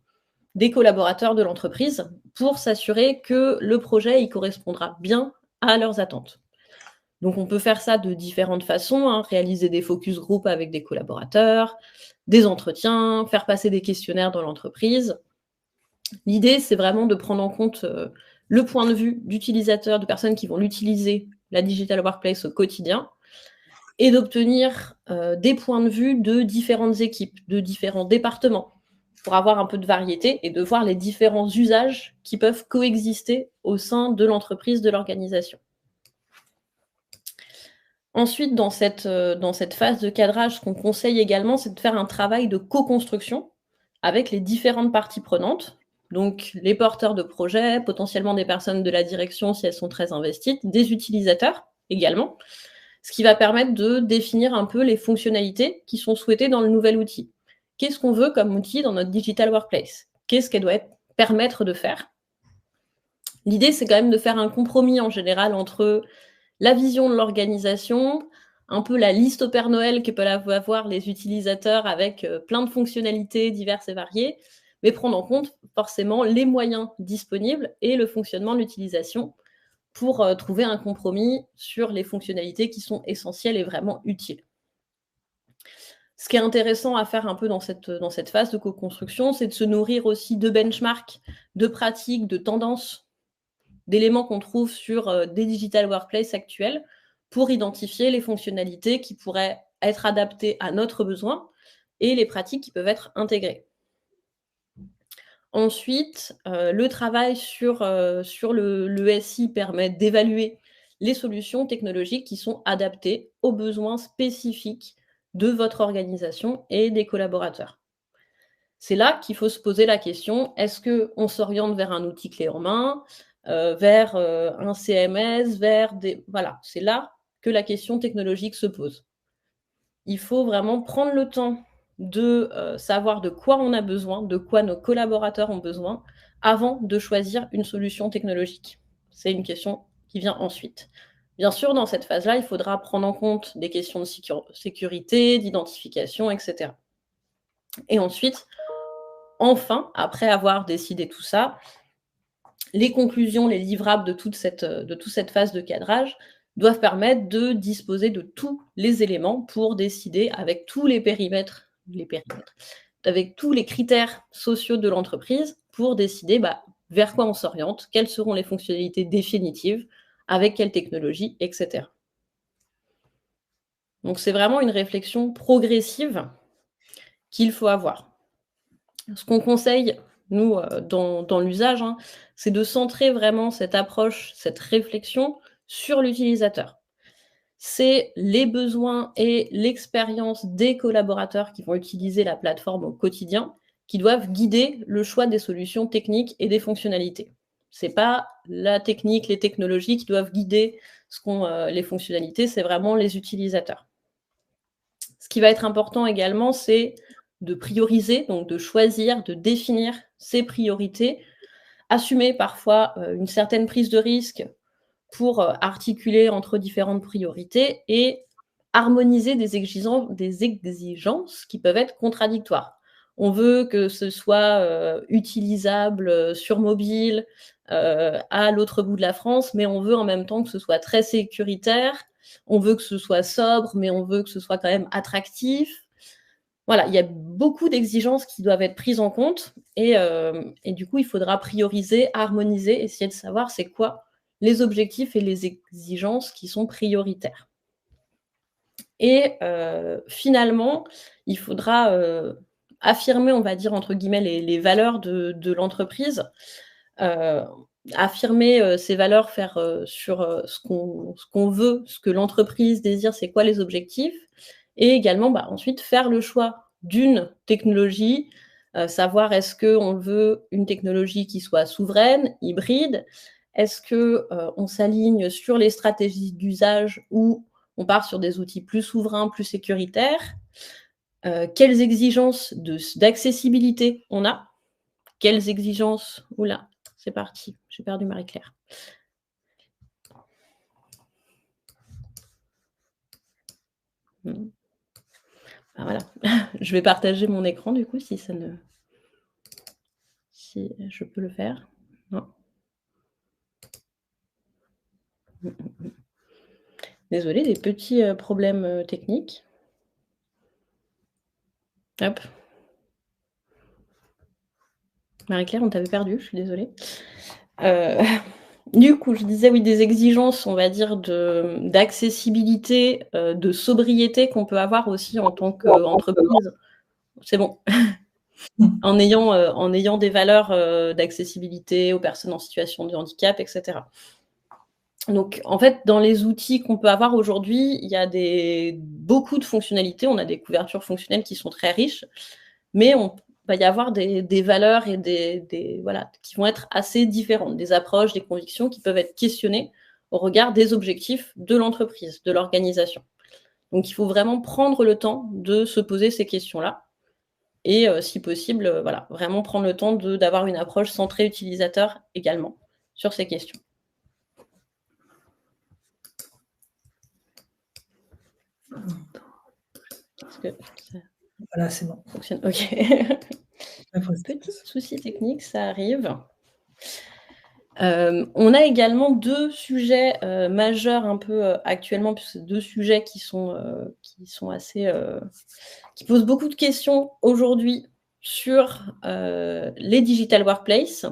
des collaborateurs de l'entreprise pour s'assurer que le projet y correspondra bien à leurs attentes. Donc on peut faire ça de différentes façons, réaliser des focus group avec des collaborateurs, des entretiens, faire passer des questionnaires dans l'entreprise. L'idée, c'est vraiment de prendre en compte le point de vue d'utilisateurs, de personnes qui vont l'utiliser, la digital workplace au quotidien, et d'obtenir des points de vue de différentes équipes, de différents départements, pour avoir un peu de variété et de voir les différents usages qui peuvent coexister au sein de l'entreprise, de l'organisation. Ensuite, dans cette phase de cadrage, ce qu'on conseille également, c'est de faire un travail de co-construction avec les différentes parties prenantes, donc les porteurs de projets, potentiellement des personnes de la direction si elles sont très investies, des utilisateurs également, ce qui va permettre de définir un peu les fonctionnalités qui sont souhaitées dans le nouvel outil. Qu'est-ce qu'on veut comme outil dans notre digital workplace? Qu'est-ce qu'elle doit permettre de faire? L'idée, c'est quand même de faire un compromis en général entre la vision de l'organisation, un peu la liste au Père Noël que peuvent avoir les utilisateurs avec plein de fonctionnalités diverses et variées, mais prendre en compte forcément les moyens disponibles et le fonctionnement de l'utilisation pour trouver un compromis sur les fonctionnalités qui sont essentielles et vraiment utiles. Ce qui est intéressant à faire un peu dans cette phase de co-construction, c'est de se nourrir aussi de benchmarks, de pratiques, de tendances, d'éléments qu'on trouve sur des digital workplace actuels pour identifier les fonctionnalités qui pourraient être adaptées à notre besoin et les pratiques qui peuvent être intégrées. Ensuite, le travail sur le SI permet d'évaluer les solutions technologiques qui sont adaptées aux besoins spécifiques de votre organisation et des collaborateurs. C'est là qu'il faut se poser la question, est-ce qu'on s'oriente vers un outil clé en main, vers un CMS, vers des... Voilà, c'est là que la question technologique se pose. il faut vraiment prendre le temps de savoir de quoi on a besoin, de quoi nos collaborateurs ont besoin, avant de choisir une solution technologique. C'est une question qui vient ensuite. Bien sûr, dans cette phase-là, il faudra prendre en compte des questions de sécurité, d'identification, etc. Et ensuite, enfin, après avoir décidé tout ça, les conclusions, les livrables de toute cette phase de cadrage doivent permettre de disposer de tous les éléments pour décider avec tous les périmètres, avec tous les critères sociaux de l'entreprise pour décider vers quoi on s'oriente, quelles seront les fonctionnalités définitives, avec quelle technologie, etc. Donc c'est vraiment une réflexion progressive qu'il faut avoir. Ce qu'on conseille, nous, dans l'usage, c'est de centrer vraiment cette approche, cette réflexion sur l'utilisateur. C'est les besoins et l'expérience des collaborateurs qui vont utiliser la plateforme au quotidien qui doivent guider le choix des solutions techniques et des fonctionnalités. Ce n'est pas la technique, les technologies qui doivent guider les fonctionnalités, c'est vraiment les utilisateurs. Ce qui va être important également, c'est de prioriser, donc de choisir, de définir ses priorités, assumer parfois une certaine prise de risque pour articuler entre différentes priorités et harmoniser des exigences qui peuvent être contradictoires. On veut que ce soit utilisable sur mobile à l'autre bout de la France, mais on veut en même temps que ce soit très sécuritaire. On veut que ce soit sobre, mais on veut que ce soit quand même attractif. Voilà, il y a beaucoup d'exigences qui doivent être prises en compte et du coup, il faudra prioriser, harmoniser, essayer de savoir c'est quoi les objectifs et les exigences qui sont prioritaires. Et finalement, il faudra affirmer, on va dire, entre guillemets, les valeurs de l'entreprise, affirmer ces valeurs, faire sur ce qu'on veut, ce que l'entreprise désire, c'est quoi les objectifs, et également ensuite faire le choix d'une technologie, savoir est-ce qu'on veut une technologie qui soit souveraine, hybride, est-ce qu'on s'aligne sur les stratégies d'usage ou on part sur des outils plus souverains, plus sécuritaires, quelles exigences d'accessibilité on a, quelles exigences... Oula, c'est parti, j'ai perdu Marie-Claire. Voilà, je vais partager mon écran du coup si je peux le faire. Non. Désolée, des petits problèmes techniques. Hop. Marie-Claire, on t'avait perdu, je suis désolée. Du coup, je disais oui, des exigences, on va dire, d'accessibilité, de sobriété qu'on peut avoir aussi en tant qu'entreprise. C'est bon. En ayant des valeurs d'accessibilité aux personnes en situation de handicap, etc. Donc, en fait, dans les outils qu'on peut avoir aujourd'hui, il y a beaucoup de fonctionnalités. On a des couvertures fonctionnelles qui sont très riches, mais on va y avoir des valeurs et qui vont être assez différentes, des approches, des convictions qui peuvent être questionnées au regard des objectifs de l'entreprise, de l'organisation. Donc, il faut vraiment prendre le temps de se poser ces questions-là et, si possible, vraiment prendre le temps d'avoir une approche centrée utilisateur également sur ces questions. Voilà, c'est bon. Fonctionne. Ok. Petit souci technique, ça arrive. On a également deux sujets majeurs un peu actuellement, puisque c'est deux sujets qui sont assez... qui posent beaucoup de questions aujourd'hui sur les digital workplace.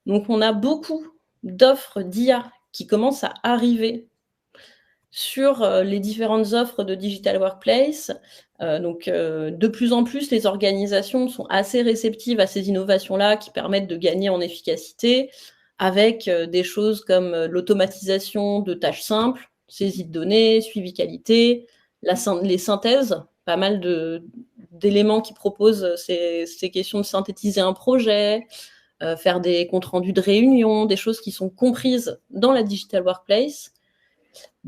Donc, on a beaucoup d'offres d'IA qui commencent à arriver sur les différentes offres de digital workplace. De plus en plus, les organisations sont assez réceptives à ces innovations-là qui permettent de gagner en efficacité avec des choses comme l'automatisation de tâches simples, saisie de données, suivi qualité, les synthèses, pas mal d'éléments qui proposent ces questions de synthétiser un projet, faire des comptes rendus de réunion, des choses qui sont comprises dans la digital workplace.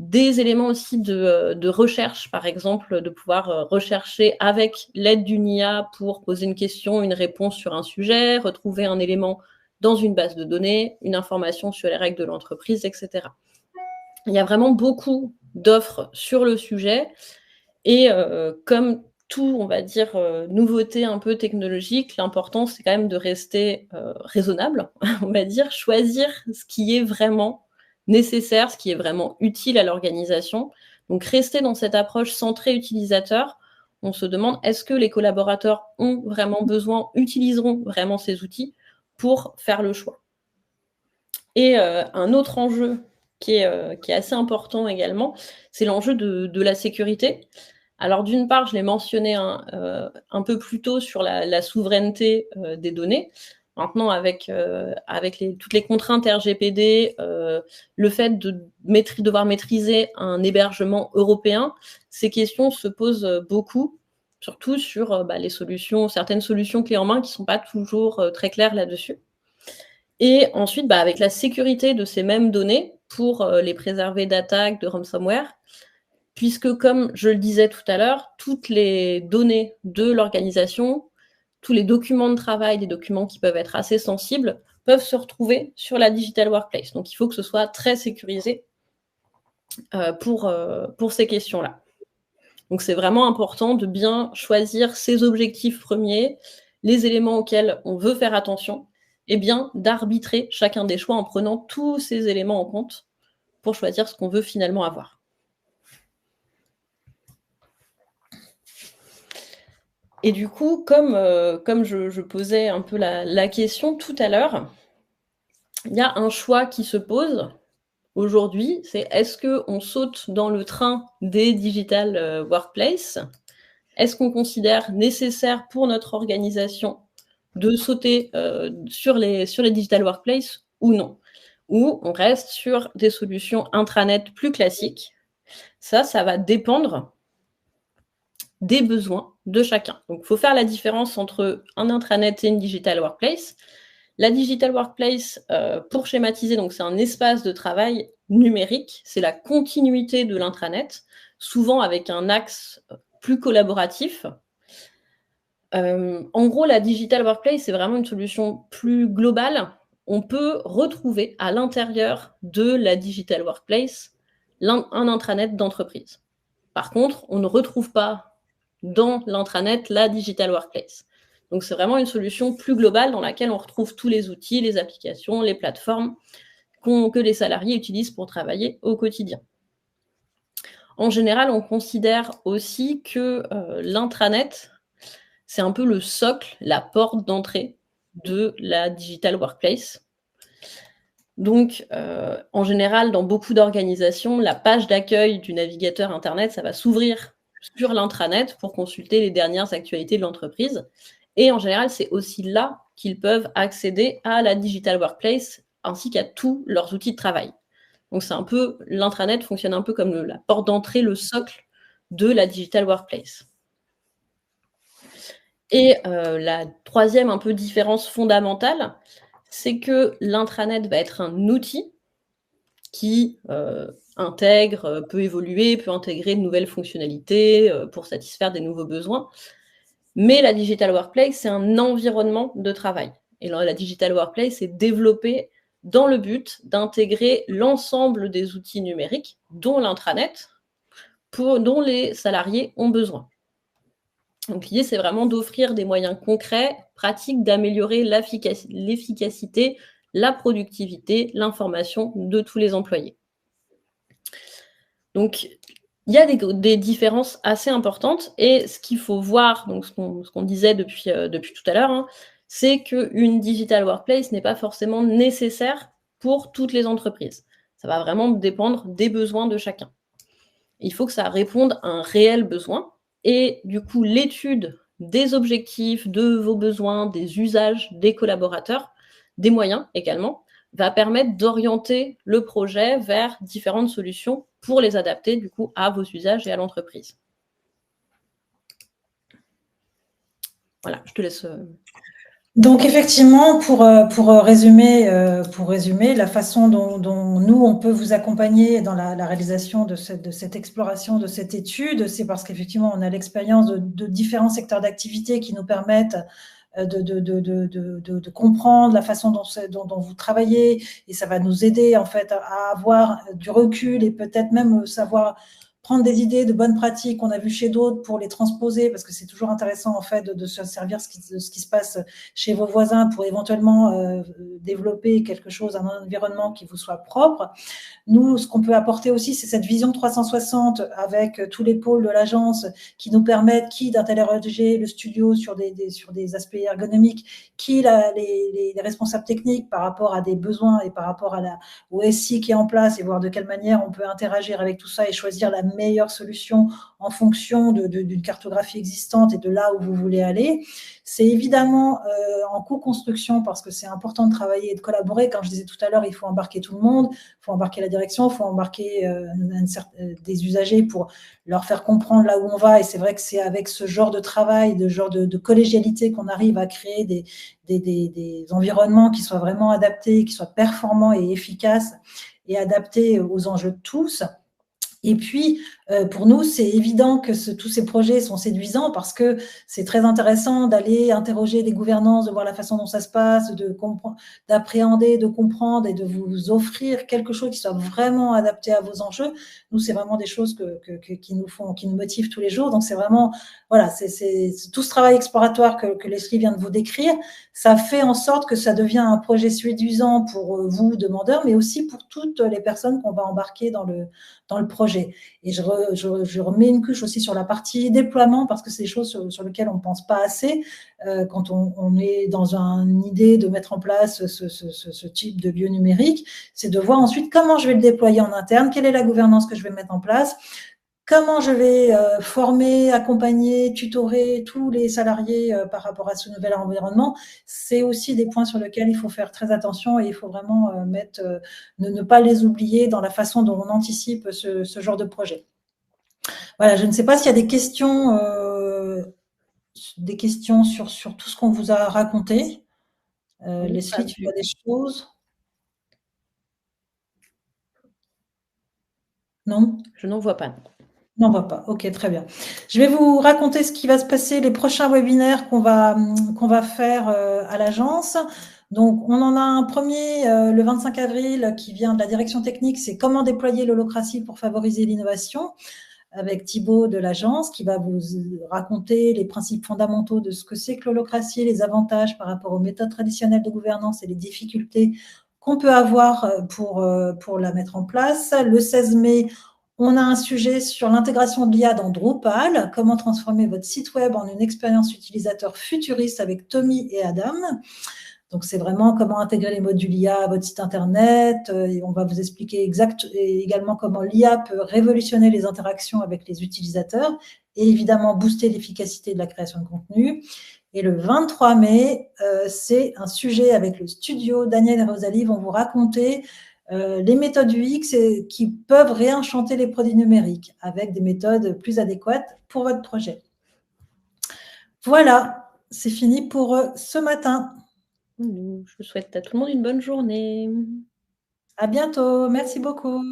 des éléments aussi de recherche, par exemple, de pouvoir rechercher avec l'aide d'une IA pour poser une question, une réponse sur un sujet, retrouver un élément dans une base de données, une information sur les règles de l'entreprise, etc. Il y a vraiment beaucoup d'offres sur le sujet et comme tout, on va dire, nouveauté un peu technologique, l'important, c'est quand même de rester raisonnable, on va dire, choisir ce qui est vraiment nécessaire, ce qui est vraiment utile à l'organisation. Donc, rester dans cette approche centrée utilisateur. On se demande, est-ce que les collaborateurs ont vraiment besoin, utiliseront vraiment ces outils pour faire le choix. Et un autre enjeu qui est assez important également, c'est l'enjeu de la sécurité. Alors d'une part, je l'ai mentionné un peu plus tôt sur la souveraineté des données. Maintenant, avec toutes les contraintes RGPD, le fait de devoir maîtriser un hébergement européen, ces questions se posent beaucoup, surtout sur certaines solutions clés en main qui ne sont pas toujours très claires là-dessus. Et ensuite, avec la sécurité de ces mêmes données pour les préserver d'attaques, de ransomware, puisque comme je le disais tout à l'heure, toutes les données de l'organisation, tous les documents de travail, des documents qui peuvent être assez sensibles, peuvent se retrouver sur la Digital Workplace. Donc il faut que ce soit très sécurisé pour ces questions-là. Donc c'est vraiment important de bien choisir ses objectifs premiers, les éléments auxquels on veut faire attention, et bien d'arbitrer chacun des choix en prenant tous ces éléments en compte pour choisir ce qu'on veut finalement avoir. Et du coup, comme je posais un peu la question tout à l'heure, il y a un choix qui se pose aujourd'hui, c'est est-ce qu'on saute dans le train des digital workplace? Est-ce qu'on considère nécessaire pour notre organisation de sauter sur les digital workplace ou non? Ou on reste sur des solutions intranet plus classiques? Ça va dépendre des besoins de chacun. Donc, il faut faire la différence entre un intranet et une digital workplace. La digital workplace, pour schématiser, donc c'est un espace de travail numérique, c'est la continuité de l'intranet, souvent avec un axe plus collaboratif. En gros, la digital workplace, c'est vraiment une solution plus globale. On peut retrouver à l'intérieur de la digital workplace un intranet d'entreprise. Par contre, on ne retrouve pas dans l'intranet la digital workplace. Donc, c'est vraiment une solution plus globale dans laquelle on retrouve tous les outils, les applications, les plateformes que les salariés utilisent pour travailler au quotidien. En général, on considère aussi que l'intranet, c'est un peu le socle, la porte d'entrée de la digital workplace. Donc, en général, dans beaucoup d'organisations, la page d'accueil du navigateur Internet, ça va s'ouvrir sur l'intranet pour consulter les dernières actualités de l'entreprise. Et en général, c'est aussi là qu'ils peuvent accéder à la digital workplace ainsi qu'à tous leurs outils de travail. Donc, c'est un peu, l'intranet fonctionne un peu comme la porte d'entrée, le socle de la digital workplace. Et la troisième un peu différence fondamentale, c'est que l'intranet va être un outil qui intègre, peut évoluer, peut intégrer de nouvelles fonctionnalités pour satisfaire des nouveaux besoins. Mais la digital workplace, c'est un environnement de travail. Et la digital workplace est développée dans le but d'intégrer l'ensemble des outils numériques, dont l'intranet, dont les salariés ont besoin. Donc l'idée, c'est vraiment d'offrir des moyens concrets, pratiques, d'améliorer l'efficacité, la productivité, l'information de tous les employés. Donc, il y a des différences assez importantes et ce qu'il faut voir, donc ce qu'on disait depuis tout à l'heure, hein, c'est qu'une digital workplace n'est pas forcément nécessaire pour toutes les entreprises. Ça va vraiment dépendre des besoins de chacun. Il faut que ça réponde à un réel besoin et du coup, l'étude des objectifs, de vos besoins, des usages des collaborateurs, des moyens également, va permettre d'orienter le projet vers différentes solutions pour les adapter du coup à vos usages et à l'entreprise. Voilà, je te laisse Donc effectivement, pour résumer, la façon dont nous, on peut vous accompagner dans la réalisation de cette exploration, de cette étude, c'est parce qu'effectivement, on a l'expérience de différents secteurs d'activité qui nous permettent de comprendre la façon dont vous travaillez, et ça va nous aider en fait à avoir du recul et peut-être même savoir prendre des idées de bonnes pratiques qu'on a vues chez d'autres pour les transposer, parce que c'est toujours intéressant en fait de se servir de ce qui se passe chez vos voisins pour éventuellement développer quelque chose, un environnement qui vous soit propre. Nous, ce qu'on peut apporter aussi, c'est cette vision 360 avec tous les pôles de l'agence qui nous permettent d'interroger le studio sur des aspects ergonomiques, les responsables techniques par rapport à des besoins et par rapport au SI qui est en place, et voir de quelle manière on peut interagir avec tout ça et choisir la meilleure solution en fonction d'une cartographie existante et de là où vous voulez aller. C'est évidemment en co-construction, parce que c'est important de travailler et de collaborer. Comme je disais tout à l'heure, il faut embarquer tout le monde, il faut embarquer la direction, il faut embarquer des usagers pour leur faire comprendre là où on va. Et c'est vrai que c'est avec ce genre de travail, de collégialité qu'on arrive à créer des environnements qui soient vraiment adaptés, qui soient performants et efficaces et adaptés aux enjeux de tous. Et puis, pour nous, c'est évident que tous ces projets sont séduisants, parce que c'est très intéressant d'aller interroger des gouvernances, de voir la façon dont ça se passe, d'appréhender, de comprendre et de vous offrir quelque chose qui soit vraiment adapté à vos enjeux. Nous, c'est vraiment des choses qui nous motivent tous les jours. Donc, c'est vraiment, voilà, c'est tout ce travail exploratoire que Leslie vient de vous décrire. Ça fait en sorte que ça devient un projet séduisant pour vous, demandeurs, mais aussi pour toutes les personnes qu'on va embarquer dans le projet. Et je remets une couche aussi sur la partie déploiement, parce que c'est des choses sur lesquelles on ne pense pas assez quand on est dans une idée de mettre en place ce type de lieu numérique. C'est de voir ensuite comment je vais le déployer en interne, quelle est la gouvernance que je vais mettre en place, comment je vais former, accompagner, tutorer tous les salariés par rapport à ce nouvel environnement. C'est aussi des points sur lesquels il faut faire très attention, et il faut vraiment ne pas les oublier dans la façon dont on anticipe ce genre de projet. Voilà, je ne sais pas s'il y a des questions sur tout ce qu'on vous a raconté. Leslie, tu vois des choses? Non? Je n'en vois pas. Non, on voit pas. Ok, très bien. Je vais vous raconter ce qui va se passer, les prochains webinaires qu'on va faire à l'agence. Donc, on en a un premier le 25 avril qui vient de la direction technique, c'est comment déployer l'holocratie pour favoriser l'innovation, avec Thibaut de l'agence, qui va vous raconter les principes fondamentaux de ce que c'est que l'holocratie, les avantages par rapport aux méthodes traditionnelles de gouvernance et les difficultés qu'on peut avoir pour la mettre en place. Le 16 mai, on a un sujet sur l'intégration de l'IA dans Drupal, comment transformer votre site web en une expérience utilisateur futuriste, avec Tommy et Adam. Donc, c'est vraiment comment intégrer les modules IA à votre site internet. Et on va vous expliquer également comment l'IA peut révolutionner les interactions avec les utilisateurs et évidemment booster l'efficacité de la création de contenu. Et le 23 mai, c'est un sujet avec le studio. Daniel et Rosalie vont vous raconter les méthodes UX qui peuvent réenchanter les produits numériques avec des méthodes plus adéquates pour votre projet. Voilà, c'est fini pour ce matin. Je souhaite à tout le monde une bonne journée. À bientôt. Merci beaucoup.